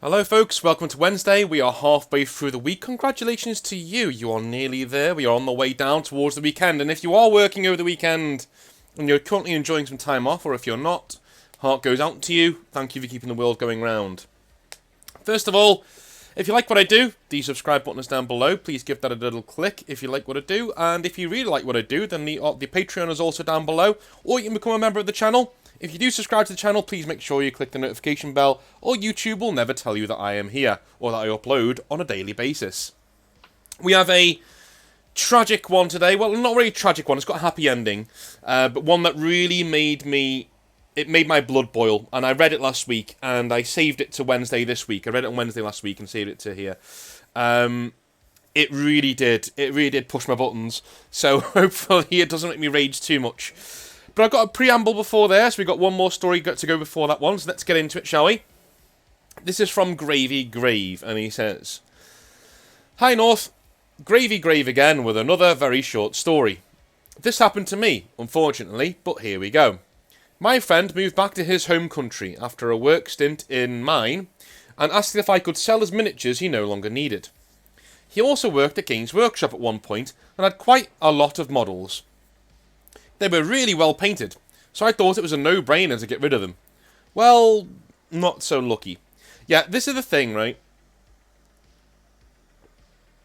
Hello folks, welcome to Wednesday. We are halfway through the week. Congratulations to you. You are nearly there. We are on the way down towards the weekend. And if you are working over the weekend and you're currently enjoying some time off, or if you're not, heart goes out to you. Thank you for keeping the world going round. First of all, if you like what I do, the subscribe button is down below. Please give that a little click if you like what I do. And if you really like what I do, then the Patreon is also down below. Or you can become a member of the channel. If you do subscribe to the channel, please make sure you click the notification bell, or YouTube will never tell you that I am here, or that I upload on a daily basis. We have a tragic one today. Well, not really a tragic one, it's got a happy ending, but one that really made my blood boil, and I read it last week, and I saved it to Wednesday this week. I read it on Wednesday last week and saved it to here. It really did push my buttons, so hopefully it doesn't make me rage too much. But I've got a preamble before there, so we've got one more story to go before that one, so let's get into it, shall we? This is from Gravy Grave, and he says, "Hi North, Gravy Grave again with another very short story. This happened to me, unfortunately, but here we go. My friend moved back to his home country after a work stint in mine, and asked if I could sell his miniatures he no longer needed. He also worked at Games Workshop at one point, and had quite a lot of models. They were really well painted, so I thought it was a no-brainer to get rid of them. Well, not so lucky. Yeah, this is the thing, right?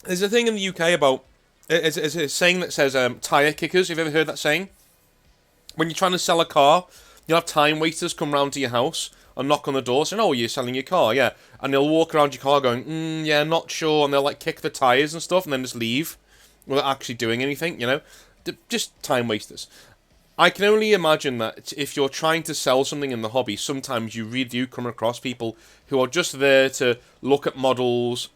There's a thing in the UK about... It's a saying that says tyre kickers. Have you ever heard that saying? When you're trying to sell a car, you'll have time wasters come round to your house and knock on the door saying, "Oh, you're selling your car, yeah." And they'll walk around your car going, "Yeah, not sure." And they'll like kick the tyres and stuff and then just leave without actually doing anything, you know? Just time wasters. I can only imagine that if you're trying to sell something in the hobby, sometimes you really do come across people who are just there to look at models,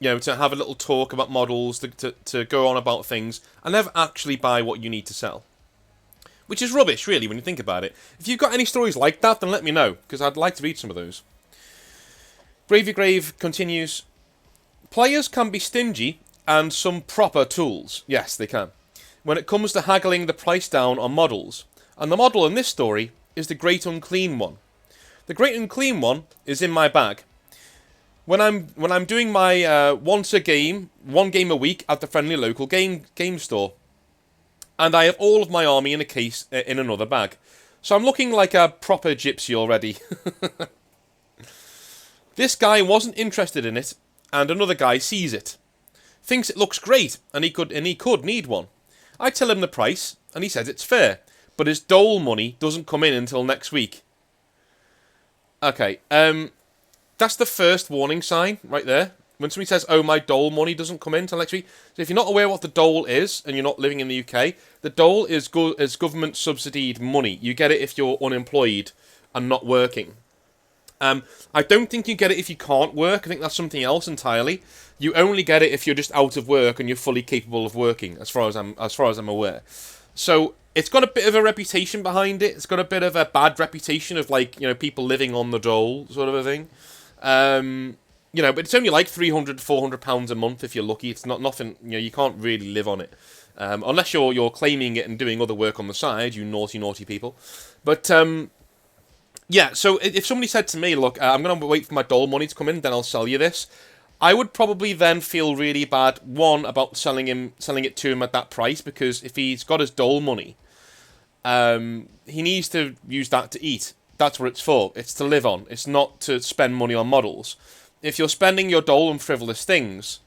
you know, to have a little talk about models, to go on about things, and never actually buy what you need to sell. Which is rubbish, really, when you think about it. If you've got any stories like that, then let me know, because I'd like to read some of those. Gravy Grave continues, "Players can be stingy, and some proper tools. Yes, they can. When it comes to haggling the price down on models. And the model in this story is the Great Unclean one. The Great Unclean one is in my bag. When I'm doing my one game a week at the friendly local game store. And I have all of my army in a case in another bag. So I'm looking like a proper gypsy already." "This guy wasn't interested in it, and another guy sees it. Thinks it looks great, and he could need one. I tell him the price, and he says it's fair, but his dole money doesn't come in until next week." Okay, that's the first warning sign right there. When somebody says, "Oh, my dole money doesn't come in until next week." So if you're not aware what the dole is, and you're not living in the UK, the dole is government subsidied money. You get it if you're unemployed and not working. I don't think you get it if you can't work. I think that's something else entirely. You only get it if you're just out of work and you're fully capable of working, as far as I'm aware. So it's got a bit of a reputation behind it. It's got a bit of a bad reputation of, like, you know, people living on the dole sort of a thing. You know, but it's only like £300, £400 a month if you're lucky. It's not nothing. You know, you can't really live on it unless you're claiming it and doing other work on the side. You naughty people. But yeah, so if somebody said to me, "Look, I'm going to wait for my dole money to come in, then I'll sell you this," I would probably then feel really bad, one, about selling it to him at that price, because if he's got his dole money, he needs to use that to eat. That's what it's for. It's to live on. It's not to spend money on models. If you're spending your dole on frivolous things,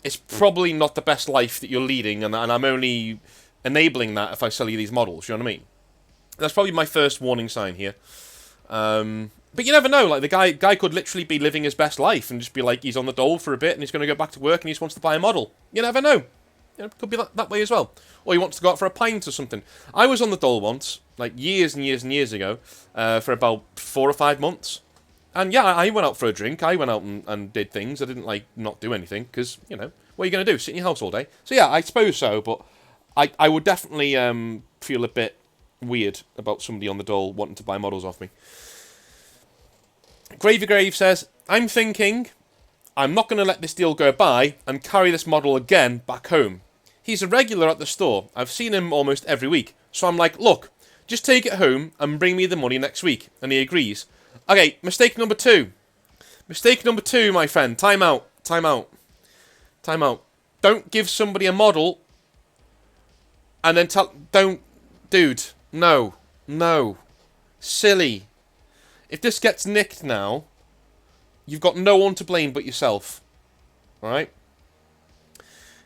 it's probably not the best life that you're leading, and I'm only enabling that if I sell you these models, you know what I mean? That's probably my first warning sign here. But you never know, like, the guy could literally be living his best life and just be like, he's on the dole for a bit and he's going to go back to work and he just wants to buy a model. You never know. You know, it could be that way as well. Or he wants to go out for a pint or something. I was on the dole once, like years and years and years ago, for about 4 or 5 months. And yeah, I went out for a drink, I went out and did things. I didn't, like, not do anything, because, you know, what are you going to do, sit in your house all day? So yeah, I suppose so, but I would definitely feel a bit weird about somebody on the dole wanting to buy models off me. Gravy Grave says, "I'm thinking I'm not going to let this deal go by and carry this model again back home. He's a regular at the store. I've seen him almost every week. So I'm like, look, just take it home and bring me the money next week." And he agrees. Okay, mistake number 2. Mistake number 2, my friend. Time out. Time out. Time out. Don't give somebody a model and then tell... Don't... Dude. No. No. Silly. If this gets nicked now, you've got no one to blame but yourself. Alright?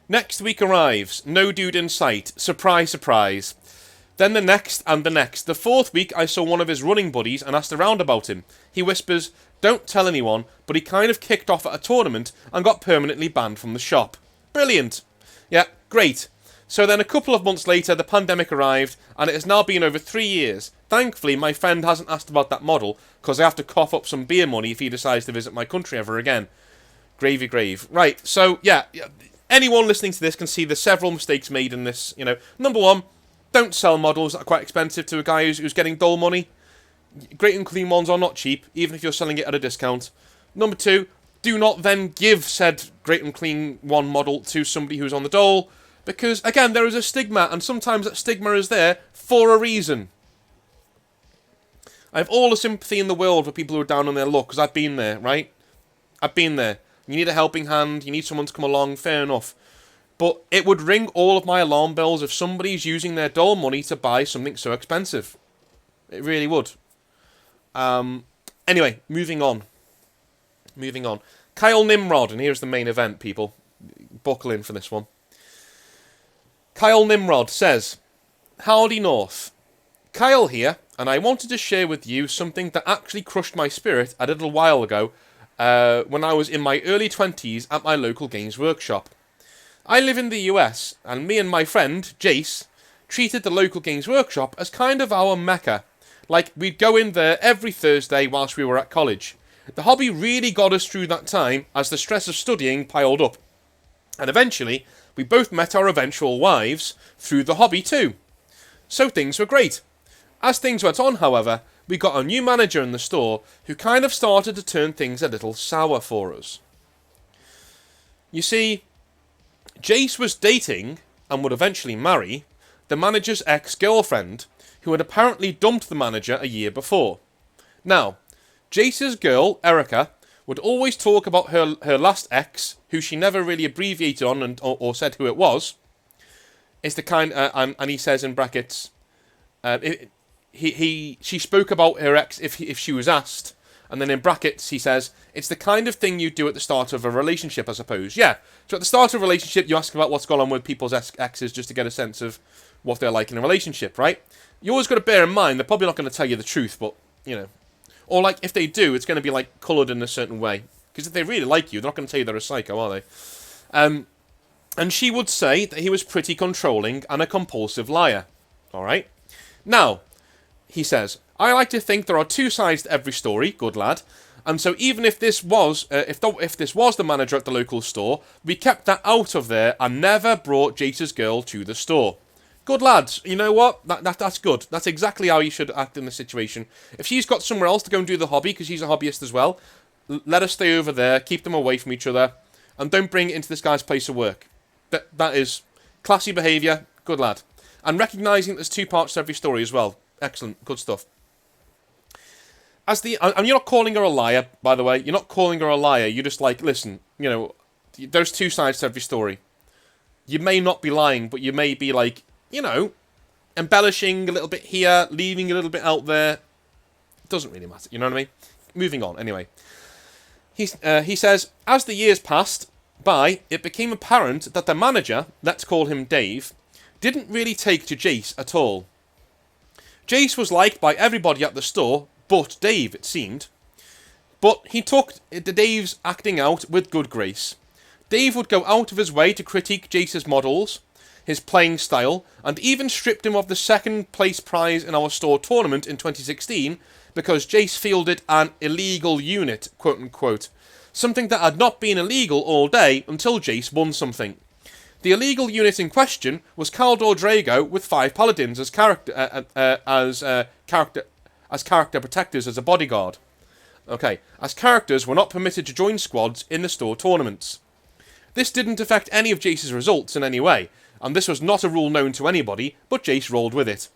Next week arrives. No dude in sight. Surprise, surprise. Then the next and the next. The 4th week, I saw one of his running buddies and asked around about him. He whispers, "Don't tell anyone," but he kind of kicked off at a tournament and got permanently banned from the shop. Brilliant. Yeah, great. So then a couple of months later, the pandemic arrived, and it has now been over 3 years. Thankfully, my friend hasn't asked about that model, because I have to cough up some beer money if he decides to visit my country ever again. Gravy grave. Right, so, yeah, anyone listening to this can see there's several mistakes made in this, you know. Number 1, don't sell models that are quite expensive to a guy who's getting dull money. Great and clean ones are not cheap, even if you're selling it at a discount. Number 2, do not then give said great and clean one model to somebody who's on the dole, because, again, there is a stigma, and sometimes that stigma is there for a reason. I have all the sympathy in the world for people who are down on their luck, because I've been there, right? I've been there. You need a helping hand, you need someone to come along, fair enough. But it would ring all of my alarm bells if somebody's using their dole money to buy something so expensive. It really would. Anyway, moving on. Moving on. Kyle Nimrod, and here's the main event, people. Buckle in for this one. Kyle Nimrod says, "Howdy North. Kyle here, and I wanted to share with you something that actually crushed my spirit a little while ago when I was in my early 20s at my local games workshop. I live in the US, and me and my friend, Jace, treated the local games workshop as kind of our mecca. Like, we'd go in there every Thursday whilst we were at college. The hobby really got us through that time as the stress of studying piled up. And eventually, we both met our eventual wives through the hobby too. So things were great. As things went on, however, we got a new manager in the store who kind of started to turn things a little sour for us. You see, Jace was dating, and would eventually marry, the manager's ex-girlfriend, who had apparently dumped the manager a year before. Now, Jace's girl, Erica, would always talk about her last ex, who she never really abbreviated on or said who it was. Is the kind, and he says in brackets, she spoke about her ex if she was asked, and then in brackets he says, it's the kind of thing you do at the start of a relationship, I suppose. Yeah, so at the start of a relationship, you ask about what's going on with people's exes just to get a sense of what they're like in a relationship, right? You always got to bear in mind, they're probably not going to tell you the truth, but, you know. Or, like, if they do, it's going to be, like, coloured in a certain way. Because if they really like you, they're not going to tell you they're a psycho, are they? And she would say that he was pretty controlling and a compulsive liar. Alright? Now, he says, I like to think there are two sides to every story, good lad. And so even if this was, if this was the manager at the local store, we kept that out of there and never brought Jace's girl to the store. Good lads, you know what? That's good. That's exactly how you should act in this situation. If she's got somewhere else to go and do the hobby, because she's a hobbyist as well, let her stay over there, keep them away from each other, and don't bring it into this guy's place of work. That is classy behaviour, good lad. And recognising there's two parts to every story as well. Excellent, good stuff. And you're not calling her a liar, by the way. You're not calling her a liar. You're just like, listen, you know, there's two sides to every story. You may not be lying, but you may be like, you know, embellishing a little bit here, leaving a little bit out there. It doesn't really matter, you know what I mean? Moving on, anyway. He says, as the years passed by, it became apparent that the manager, let's call him Dave, didn't really take to Jace at all. Jace was liked by everybody at the store, but Dave, it seemed. But he took Dave's acting out with good grace. Dave would go out of his way to critique Jace's models, his playing style, and even stripped him of the second place prize in our store tournament in 2016 because Jace fielded an illegal unit, quote unquote. Something that had not been illegal all day until Jace won something. The illegal unit in question was Caldor Drago with 5 paladins as character protectors as a bodyguard. Okay, as characters were not permitted to join squads in the store tournaments. This didn't affect any of Jace's results in any way, and this was not a rule known to anybody, but Jace rolled with it.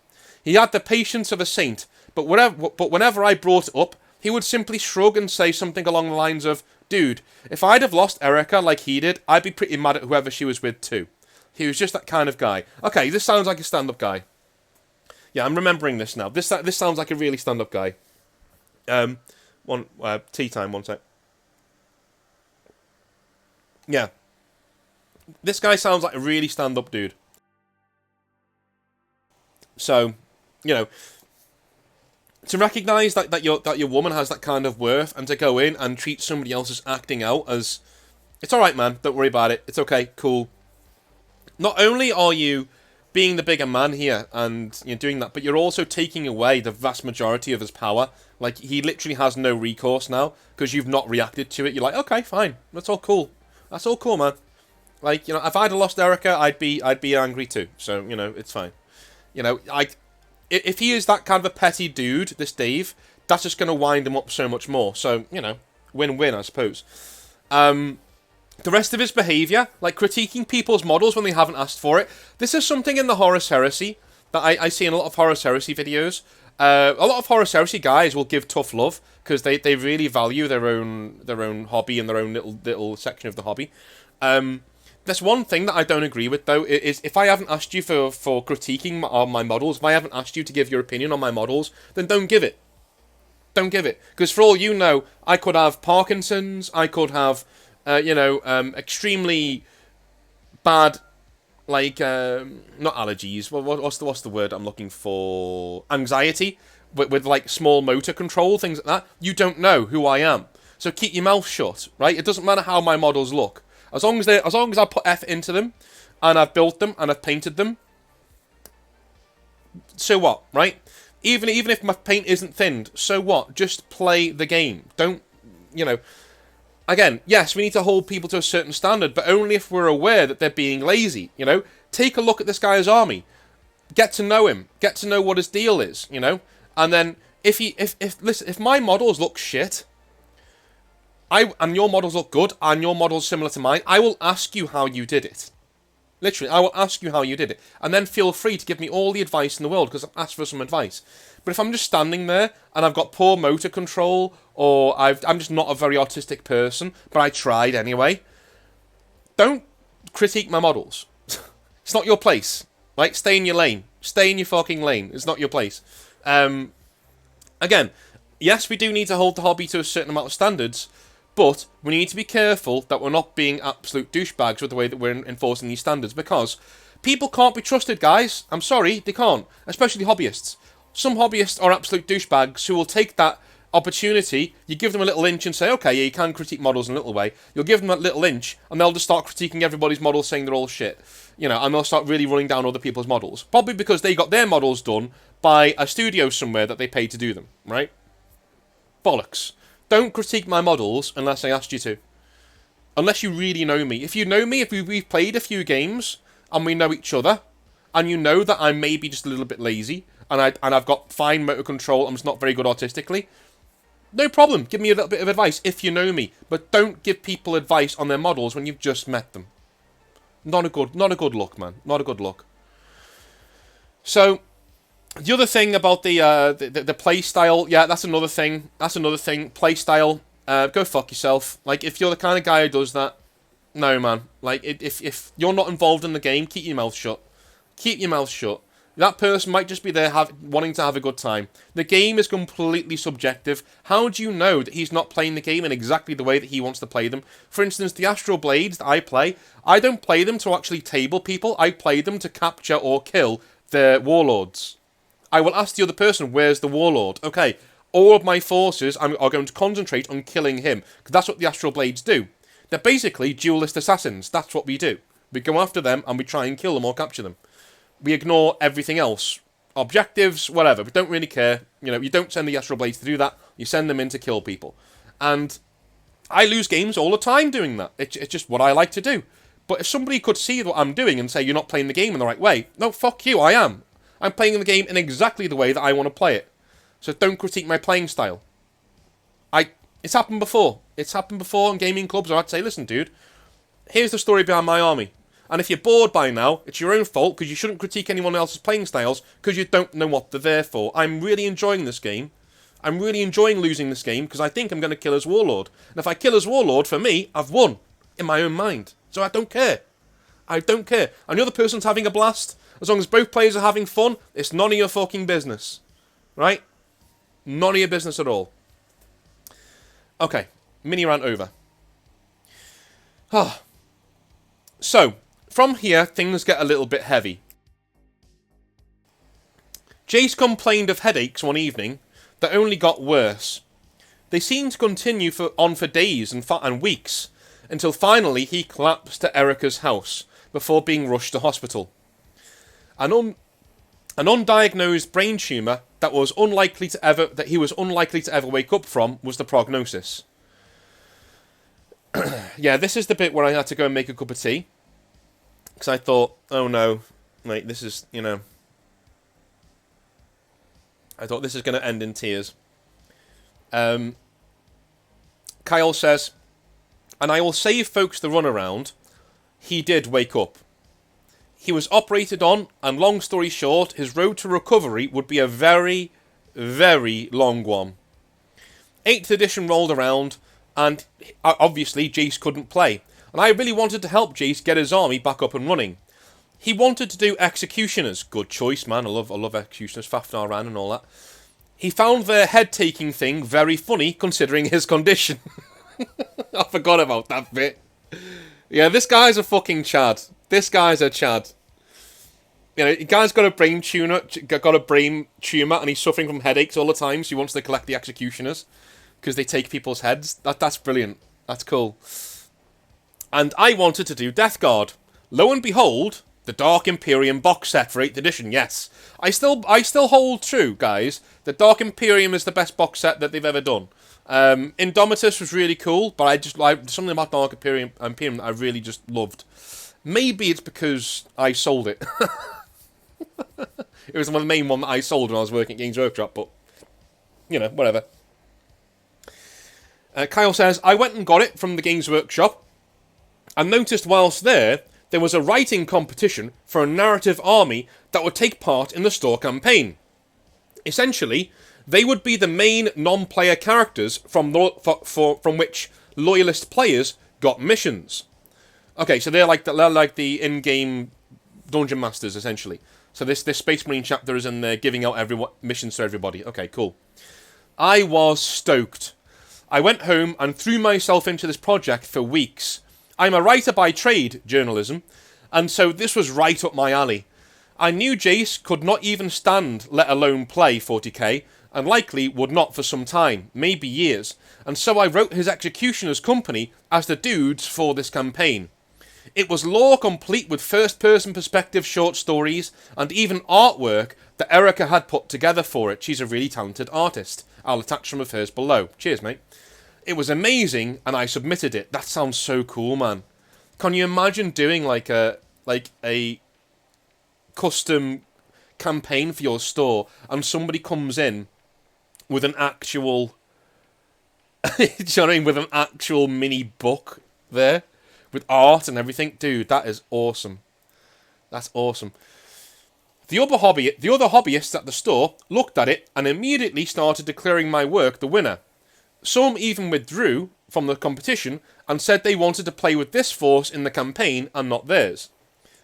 He had the patience of a saint, but whenever I brought it up, he would simply shrug and say something along the lines of, dude, if I'd have lost Erica like he did, I'd be pretty mad at whoever she was with too. He was just that kind of guy. Okay, this sounds like a stand-up guy. Yeah, I'm remembering this now. This sounds like a really stand-up guy. Tea time, one sec. Yeah. This guy sounds like a really stand-up dude. So, you know, to recognise that your woman has that kind of worth, and to go in and treat somebody else's acting out as, it's alright man, don't worry about it, it's okay, cool. Not only are you being the bigger man here and you're doing that, but you're also taking away the vast majority of his power. Like, he literally has no recourse now because you've not reacted to it. You're like, okay, fine, that's all cool. That's all cool, man. Like, you know, if I'd have lost Erica, I'd be angry too. So, you know, it's fine. You know, if he is that kind of a petty dude, this Dave, that's just going to wind him up so much more. So, you know, win-win, I suppose. The rest of his behaviour, like critiquing people's models when they haven't asked for it, this is something in the Horus Heresy that I see in a lot of Horus Heresy videos. A lot of Horus Heresy guys will give tough love because they really value their own hobby and their own little section of the hobby. There's one thing that I don't agree with, though, is if I haven't asked you for critiquing my models, if I haven't asked you to give your opinion on my models, then don't give it. Don't give it. Because for all you know, I could have Parkinson's, I could have, extremely bad, like, not allergies, what's the word I'm looking for? Anxiety, with like, small motor control, things like that. You don't know who I am. So keep your mouth shut, right? It doesn't matter how my models look. As long as I put effort into them, and I've built them, and I've painted them, so what, right? Even if my paint isn't thinned, so what? Just play the game. Don't, you know... Again, yes, we need to hold people to a certain standard, but only if we're aware that they're being lazy, you know? Take a look at this guy's army. Get to know him. Get to know what his deal is, you know? And then, if my models look shit... and your models look good, and your models similar to mine, I will ask you how you did it. Literally, I will ask you how you did it. And then feel free to give me all the advice in the world, because I've asked for some advice. But if I'm just standing there, and I've got poor motor control, or I'm just not a very artistic person, but I tried anyway, don't critique my models. It's not your place. Right? Stay in your lane. Stay in your fucking lane. It's not your place. Again, yes, we do need to hold the hobby to a certain amount of standards, but we need to be careful that we're not being absolute douchebags with the way that we're enforcing these standards, because people can't be trusted, guys. I'm sorry, they can't. Especially hobbyists. Some hobbyists are absolute douchebags who will take that opportunity, you give them a little inch and say, okay, yeah, you can critique models in a little way. You'll give them a little inch, and they'll just start critiquing everybody's models, saying they're all shit. You know, and they'll start really running down other people's models. Probably because they got their models done by a studio somewhere that they paid to do them, right? Bollocks. Don't critique my models unless I asked you to. Unless you really know me. If you know me, if we've played a few games, and we know each other, and you know that I'm maybe just a little bit lazy, and I've got fine motor control, I'm just not very good artistically, no problem. Give me a little bit of advice if you know me. But don't give people advice on their models when you've just met them. Not a good look, man. Not a good look. So, the other thing about the play style, yeah, that's another thing. Play style, go fuck yourself. Like, if you're the kind of guy who does that, no, man. Like, if you're not involved in the game, keep your mouth shut. Keep your mouth shut. That person might just be there wanting to have a good time. The game is completely subjective. How do you know that he's not playing the game in exactly the way that he wants to play them? For instance, the Astral Blades that I play, I don't play them to actually table people. I play them to capture or kill the warlords. I will ask the other person, where's the warlord? Okay, all of my forces are going to concentrate on killing him, because that's what the Astral Blades do. They're basically duelist assassins. That's what we do. We go after them and we try and kill them or capture them. We ignore everything else. Objectives, whatever. We don't really care. You know, you don't send the Astral Blades to do that. You send them in to kill people. And I lose games all the time doing that. It's just what I like to do. But if somebody could see what I'm doing and say, you're not playing the game in the right way. No, fuck you, I am. I'm playing the game in exactly the way that I want to play it. So don't critique my playing style. It's happened before. It's happened before in gaming clubs where I'd say, listen, dude, here's the story behind my army. And if you're bored by now, it's your own fault, because you shouldn't critique anyone else's playing styles, because you don't know what they're there for. I'm really enjoying this game. I'm really enjoying losing this game because I think I'm going to kill his warlord. And if I kill his warlord, for me, I've won in my own mind. So I don't care. I don't care. And the other person's having a blast. As long as both players are having fun, it's none of your fucking business. Right? None of your business at all. Okay. Mini rant over. So, from here, things get a little bit heavy. Jace complained of headaches one evening that only got worse. They seemed to continue on for days and weeks, until finally he collapsed at Erica's house before being rushed to hospital. An undiagnosed brain tumour that he was unlikely to ever wake up from was the prognosis. Yeah, this is the bit where I had to go and make a cup of tea. Because I thought, oh no, mate, this is, I thought this is going to end in tears. Kyle says, and I will save folks the runaround, he did wake up. He was operated on, and long story short, his road to recovery would be a very, very long one. 8th edition rolled around, and obviously Jace couldn't play. And I really wanted to help Jace get his army back up and running. He wanted to do Executioners. Good choice, man. I love Executioners, Fafnir Ran and all that. He found their head-taking thing very funny, considering his condition. I forgot about that bit. Yeah, this guy's a fucking Chad. This guy's a Chad. The guy's got a brain tumor, and he's suffering from headaches all the time, so he wants to collect the Executioners. Because they take people's heads. That's brilliant. That's cool. And I wanted to do Death Guard. Lo and behold, the Dark Imperium box set for 8th edition, yes. I still hold true, guys. The Dark Imperium is the best box set that they've ever done. Indomitus was really cool, but something about Dark Imperium that I really just loved. Maybe it's because I sold it. It was the main one that I sold when I was working at Games Workshop, but, whatever. Kyle says, I went and got it from the Games Workshop and noticed whilst there was a writing competition for a narrative army that would take part in the store campaign. Essentially, they would be the main non-player characters from which loyalist players got missions. Okay, so they're like the in-game dungeon masters, essentially. So this Space Marine chapter is in there giving out missions to everybody. Okay, cool. I was stoked. I went home and threw myself into this project for weeks. I'm a writer by trade, journalism, and so this was right up my alley. I knew Jace could not even stand, let alone play 40k, and likely would not for some time, maybe years, and so I wrote his Executioner's company as the dudes for this campaign. It was lore complete with first-person perspective short stories, and even artwork that Erica had put together for it. She's a really talented artist. I'll attach some of hers below. Cheers, mate. It was amazing, and I submitted it. That sounds so cool, man. Can you imagine doing like a custom campaign for your store, and somebody comes in with an actual, do you know what I mean, with an actual mini book there, with art and everything? Dude, that is awesome. That's awesome. The other hobbyists at the store looked at it and immediately started declaring my work the winner. Some even withdrew from the competition and said they wanted to play with this force in the campaign and not theirs.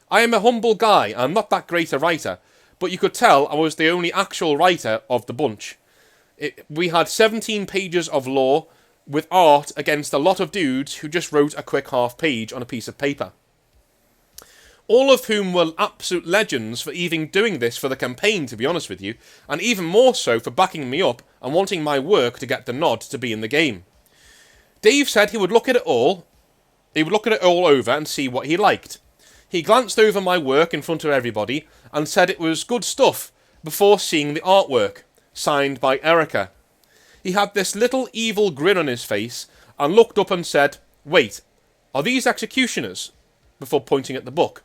I am a humble guy, I'm not that great a writer, but you could tell I was the only actual writer of the bunch. We had 17 pages of lore with art against a lot of dudes who just wrote a quick half page on a piece of paper. All of whom were absolute legends for even doing this for the campaign, to be honest with you, and even more so for backing me up and wanting my work to get the nod to be in the game. Dave said he would look at it all over and see what he liked. He glanced over my work in front of everybody and said it was good stuff before seeing the artwork, signed by Erica. He had this little evil grin on his face and looked up and said, "Wait, are these Executioners?" before pointing at the book.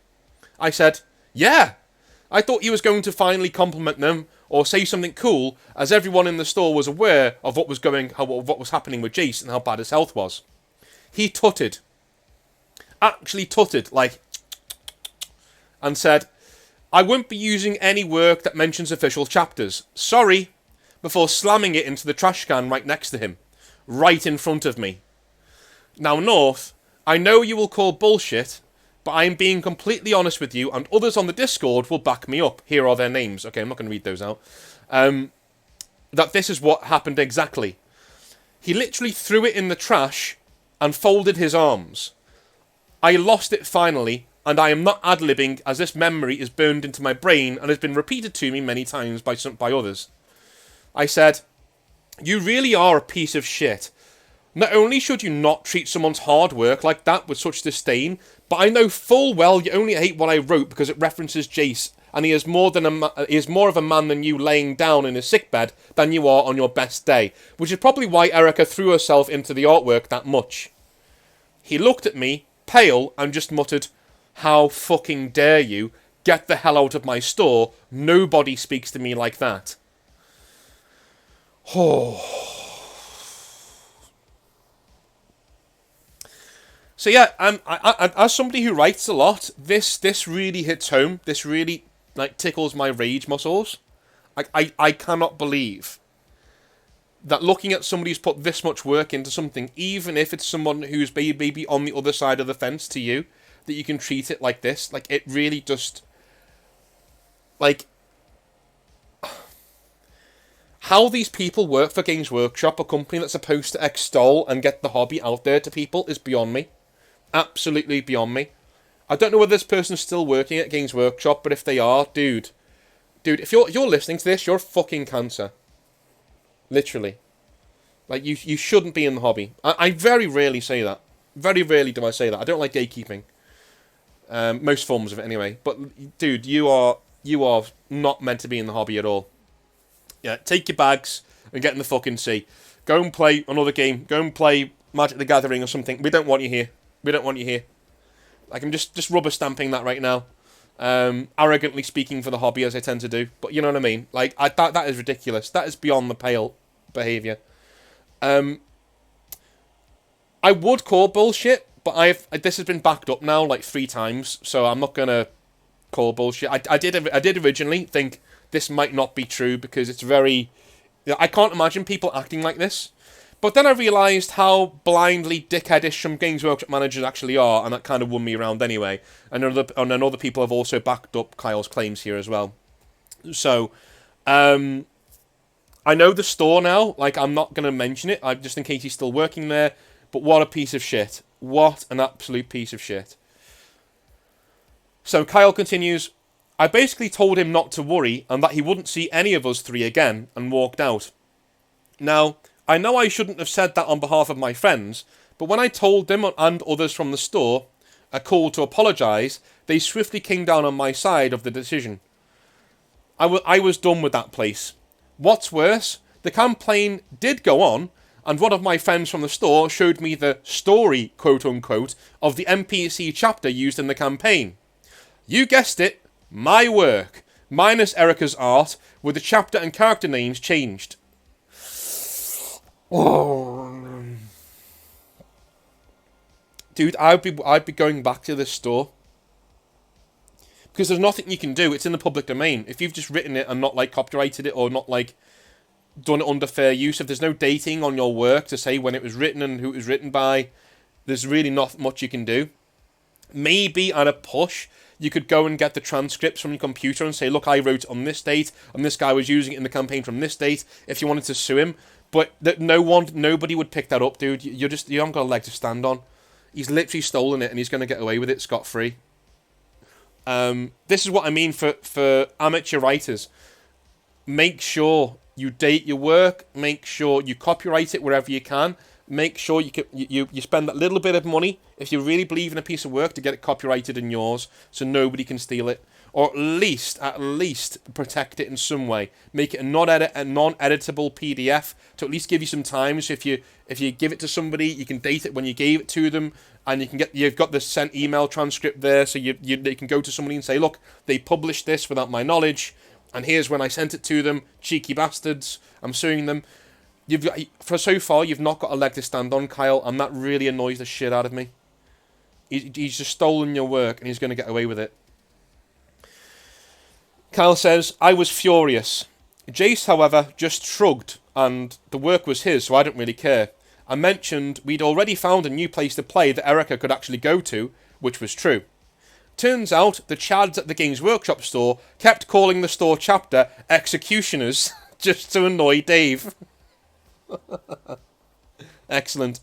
I said, "Yeah." I thought he was going to finally compliment them or say something cool, as everyone in the store was aware of what was happening with Jace and how bad his health was. He tutted. Actually tutted, like, and said, "I won't be using any work that mentions official chapters. Sorry, before slamming it into the trash can right next to him, right in front of me. Now, North, I know you will call bullshit, but I am being completely honest with you, and others on the Discord will back me up. Here are their names. Okay, I'm not going to read those out. That this is what happened exactly. He literally threw it in the trash and folded his arms. I lost it finally, and I am not ad-libbing, as this memory is burned into my brain and has been repeated to me many times by others. I said, "You really are a piece of shit. Not only should you not treat someone's hard work like that with such disdain, but I know full well you only hate what I wrote because it references Jace, and he is more of a man than you laying down in his sickbed than you are on your best day, which is probably why Erica threw herself into the artwork that much." He looked at me, pale, and just muttered, "How fucking dare you? Get the hell out of my store. Nobody speaks to me like that." Oh. So yeah, I, as somebody who writes a lot, this really hits home. This really tickles my rage muscles. I cannot believe that looking at somebody who's put this much work into something, even if it's someone who's maybe on the other side of the fence to you, that you can treat it like this. Like, it really just... Like... How these people work for Games Workshop, a company that's supposed to extol and get the hobby out there to people, is beyond me. Absolutely beyond me. I don't know whether this person's still working at Games Workshop, but if they are, dude, if you're listening to this, you're fucking cancer. Literally. Like, you shouldn't be in the hobby. I very rarely say that. Very rarely do I say that. I don't like gatekeeping. Most forms of it, anyway. But, dude, you are not meant to be in the hobby at all. Yeah, take your bags and get in the fucking sea. Go and play another game. Go and play Magic the Gathering or something. We don't want you here. We don't want you here. Like, I'm just rubber stamping that right now. Arrogantly speaking for the hobby, as I tend to do. But you know what I mean? Like, that is ridiculous. That is beyond the pale behaviour. I would call bullshit, but this has been backed up now like 3 times, so I'm not gonna call bullshit. I did originally think this might not be true because it's very... I can't imagine people acting like this. But then I realised how blindly dickheadish some Games Workshop managers actually are, and that kind of won me around anyway. And then other people have also backed up Kyle's claims here as well. So, I know the store now. Like, I'm not going to mention it, just in case he's still working there. But what a piece of shit. What an absolute piece of shit. So Kyle continues, "I basically told him not to worry and that he wouldn't see any of us 3 again, and walked out. Now, I know I shouldn't have said that on behalf of my friends, but when I told them and others from the store a call to apologise, they swiftly came down on my side of the decision. I was done with that place. What's worse, the campaign did go on, and one of my friends from the store showed me the story, quote-unquote, of the NPC chapter used in the campaign. You guessed it, my work, minus Erica's art, with the chapter and character names changed." Oh. Dude, I'd be going back to this store. Because there's nothing you can do. It's in the public domain. If you've just written it and not copyrighted it or not done it under fair use, if there's no dating on your work to say when it was written and who it was written by, there's really not much you can do. Maybe at a push, you could go and get the transcripts from your computer and say, look, I wrote it on this date, and this guy was using it in the campaign from this date, if you wanted to sue him. But nobody would pick that up, dude. You haven't got a leg to stand on. He's literally stolen it, and he's going to get away with it scot-free. This is what I mean for amateur writers. Make sure you date your work. Make sure you copyright it wherever you can. Make sure you spend that little bit of money, if you really believe in a piece of work, to get it copyrighted and yours, so nobody can steal it. Or at least protect it in some way. Make it a non-editable PDF to at least give you some time. So if you give it to somebody, you can date it when you gave it to them, and you've got the sent email transcript there, so they can go to somebody and say, look, they published this without my knowledge, and here's when I sent it to them. Cheeky bastards! I'm suing them. So far, you've not got a leg to stand on, Kyle, and that really annoys the shit out of me. He's just stolen your work, and he's going to get away with it. Kyle says, I was furious. Jace, however, just shrugged, and the work was his, so I don't really care. I mentioned we'd already found a new place to play that Erica could actually go to, which was true. Turns out the Chads at the Games Workshop store kept calling the store chapter Executioners just to annoy Dave. Excellent.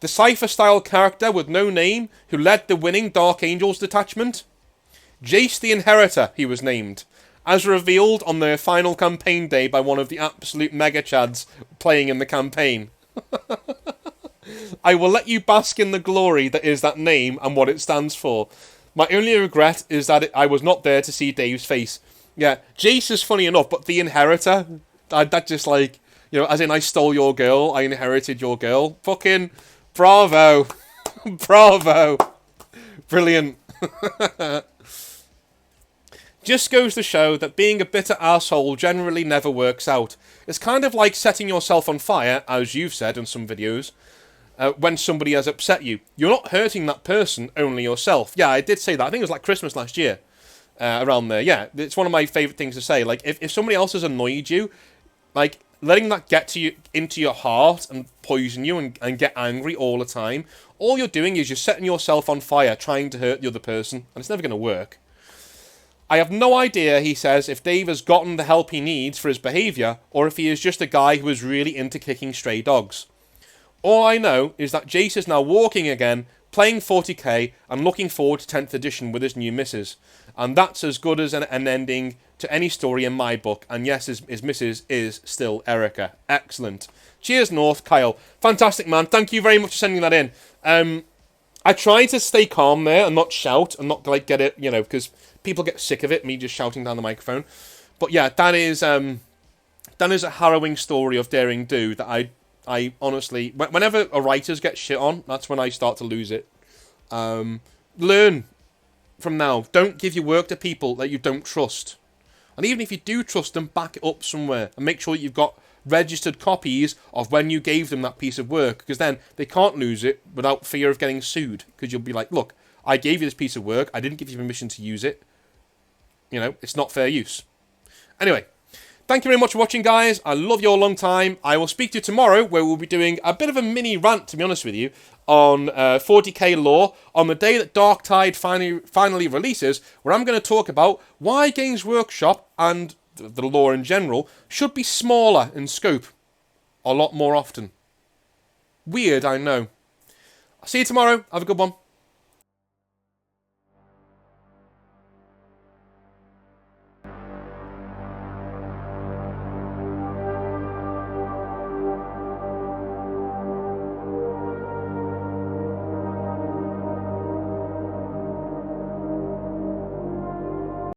The Cypher-style character with no name who led the winning Dark Angels detachment? Jace the Inheritor, he was named, as revealed on their final campaign day by one of the absolute mega chads playing in the campaign. I will let you bask in the glory that is that name and what it stands for. My only regret is that I was not there to see Dave's face. Yeah, Jace is funny enough, but the Inheritor, that just like, as in I stole your girl, I inherited your girl. Fucking bravo. Bravo. Brilliant. Just goes to show that being a bitter asshole generally never works out. It's kind of like setting yourself on fire, as you've said in some videos, when somebody has upset you. You're not hurting that person, only yourself. Yeah, I did say that. I think it was like Christmas last year, around there. Yeah, it's one of my favourite things to say. Like, if somebody else has annoyed you, like, letting that get to you, into your heart and poison you and get angry all the time, all you're doing is you're setting yourself on fire trying to hurt the other person, and it's never going to work. I have no idea, he says, if Dave has gotten the help he needs for his behaviour, or if he is just a guy who is really into kicking stray dogs. All I know is that Jace is now walking again, playing 40k, and looking forward to 10th edition with his new missus. And that's as good as an ending to any story in my book. And yes, his missus is still Erica. Excellent. Cheers, North. Kyle. Fantastic, man. Thank you very much for sending that in. I try to stay calm there and not shout and not like get it, because people get sick of it, me just shouting down the microphone. But yeah, that is a harrowing story of daring do that I honestly, whenever a writers get shit on, that's when I start to lose it. Learn from now. Don't give your work to people that you don't trust. And even if you do trust them, back it up somewhere and make sure you've got registered copies of when you gave them that piece of work, because then they can't lose it without fear of getting sued, because you'll be like, look, I gave you this piece of work, I didn't give you permission to use it. It's not fair use. Anyway, thank you very much for watching, guys. I love you all a long time. I will speak to you tomorrow, where we'll be doing a bit of a mini rant, to be honest with you, on 40k lore, on the day that Darktide finally releases, where I'm going to talk about why Games Workshop and the lore in general should be smaller in scope a lot more often. Weird, I know. I'll see you tomorrow. Have a good one.